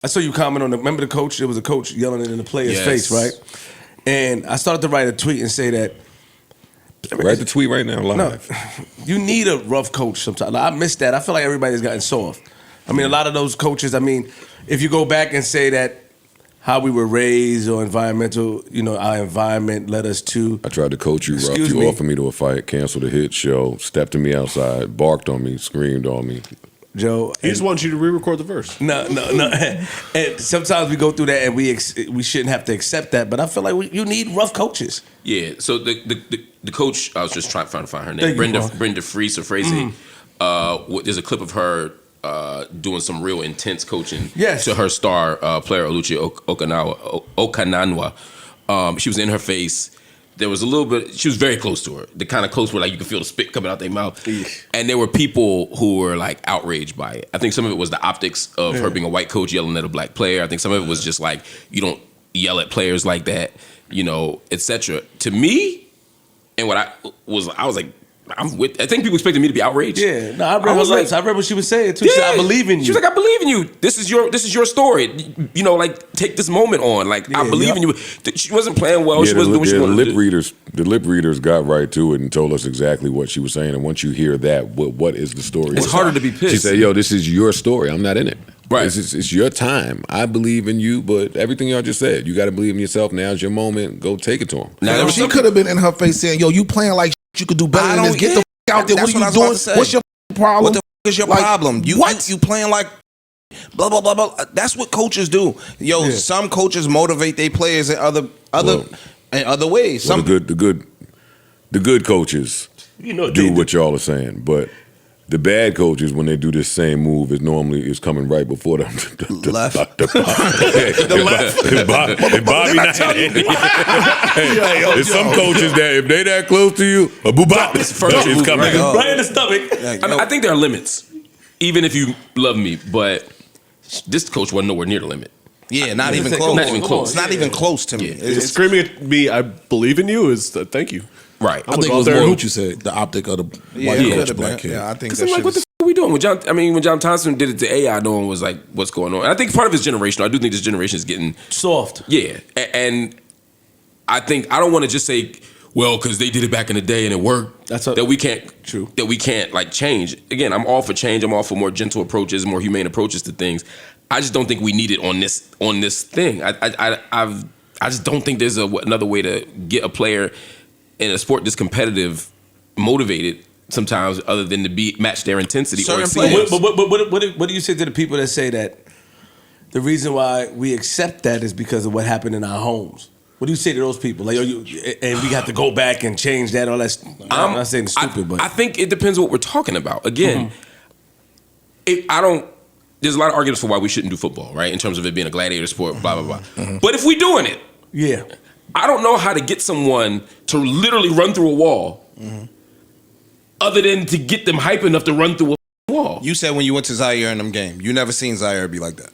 I saw you comment on remember the coach? There was a coach yelling it in the player's face, right? And I started to write a tweet and say that. Write the tweet right now, live. No, you need a rough coach sometimes. I miss that. I feel like everybody's gotten soft. I mean, a lot of those coaches, I mean, if you go back and say that how we were raised or environmental, our environment led us to. I tried to coach you rough. You offered me to a fight, canceled a hit show, stepped to me outside, barked on me, screamed on me. Joe, he just wants you to re-record the verse. No. And sometimes we go through that, and we shouldn't have to accept that. But I feel like you need rough coaches. Yeah. So the coach, I was just trying to find her name, Brenda Fries or Frazee. There's a clip of her doing some real intense coaching to her star player Oluchi Okananwa. She was in her face. There was a little bit. She was very close to her. The kind of close where like you could feel the spit coming out their mouth. And there were people who were like outraged by it. I think some of it was the optics of her being a white coach yelling at a black player. I think some of it was just like you don't yell at players like that, etc. To me, and what I was like, I think people expected me to be outraged. Yeah, no, I read her lips. I read what she was saying too. She said, "I believe in you." She was like, "I believe in you. This is your story. Like take this moment on. Like I believe in you." She wasn't playing well. She wasn't doing what she wanted to do. The lip readers got right to it and told us exactly what she was saying. And once you hear that, what is the story? It's harder to be pissed. She said, "Yo, this is your story. I'm not in it. Right? It's your time. I believe in you, but everything y'all just said, you got to believe in yourself. Now's your moment. Go take it to him." Now she could have been in her face saying, "Yo, you playing like you could do better than this. Get the out there. What are you doing? What's your problem? What the is your problem? You playing like blah blah blah blah. That's what coaches do. Some coaches motivate their players in other ways. Well, the good coaches do what y'all are saying, but the bad coaches, when they do this same move, is coming right before them. The left. The left. And Bobby there's some coaches that if they that close to you, a boobop is coming. Right in the stomach. I think there are limits, even if you love me, but this coach wasn't nowhere near the limit. Yeah, not even close. Not even close. It's not even close to me. It's screaming at me, "I believe in you," is thank you. Right. I think it was more what you said, the optic of the white coach, black kid. Yeah, I think that's like, what the f*** are we doing? When John Thompson did it to AI, no one was like, what's going on? And I think part of his generation, I do think this generation is getting soft. Yeah. And I think, I don't want to just say, well, because they did it back in the day and it worked, that we can't like change. Again, I'm all for change. I'm all for more gentle approaches, more humane approaches to things. I just don't think we need it on this thing. I just don't think there's another way to get a player in a sport this competitive, motivated sometimes, other than to match their intensity. But what do you say to the people that say that the reason why we accept that is because of what happened in our homes? What do you say to those people? Like, and we got to go back and change that? All that. I'm not saying it's stupid, but I think it depends what we're talking about. Again, there's a lot of arguments for why we shouldn't do football, right? In terms of it being a gladiator sport, blah blah blah. But if we're doing it, I don't know how to get someone to literally run through a wall other than to get them hype enough to run through a wall. You said when you went to Zaire in them game, you never seen Zaire be like that.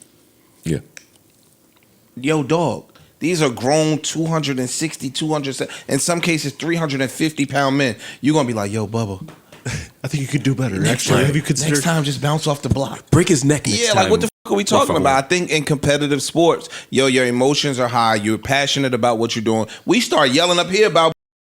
Yeah. Yo, dog, these are grown 260, 200, in some cases 350-pound men. You're going to be like, yo, Bubba, I think you could do better. Next time, just bounce off the block. Break his neck next time. Like what the fuck are we talking about? I think in competitive sports, your emotions are high. You're passionate about what you're doing. We start yelling up here about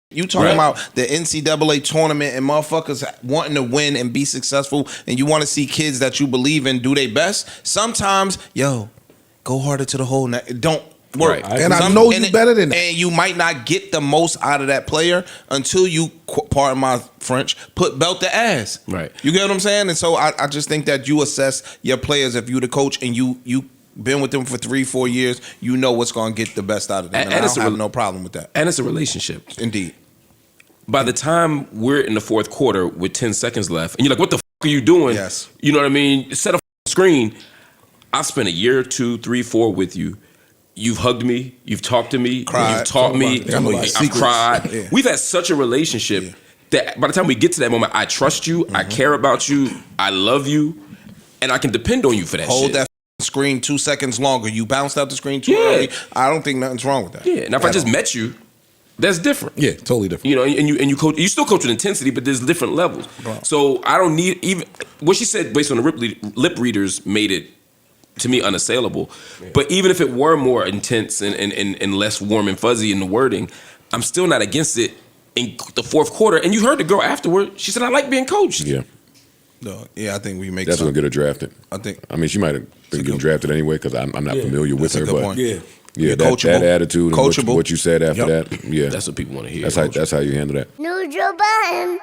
you talking about the NCAA tournament and motherfuckers wanting to win and be successful, and you want to see kids that you believe in do their best. Sometimes, go harder to the hole. Don't work. Right. And I know you better than that. And you might not get the most out of that player until you, pardon my French, put belt the ass. Right. You get what I'm saying? And so I just think that you assess your players. If you the coach and you been with them for 3-4 years, you know what's going to get the best out of them. And I don't have no problem with that. And it's a relationship. Indeed. By the time we're in the fourth quarter with 10 seconds left, and you're like, what the f*** are you doing? Yes. You know what I mean? Set a screen. I've spent a year, 2, 3, 4 with you. You've hugged me. You've talked to me. Cried. You've taught me. I've cried. Yeah. We've had such a relationship that by the time we get to that moment, I trust you. I care about you. I love you. And I can depend on you for that shit. Hold that screen 2 seconds longer. You bounced out the screen too early. I don't think nothing's wrong with that. Yeah. Now, if I just met you, that's different. Yeah, totally different. You know, and you coach. You still coach with intensity, but there's different levels. Wow. So I don't need even what she said based on the lip readers made it to me unassailable. But even if it were more intense and less warm and fuzzy in the wording, I'm still not against it in the fourth quarter. And you heard the girl afterward. She said, "I like being coached." Yeah. No, yeah, I think we make. That's gonna get her drafted. I mean, she might have been getting drafted anyway because I'm not familiar with her. But yeah, that attitude and what you said after that. Yeah, that's what people want to hear. That's how you handle that. Neutral Budden.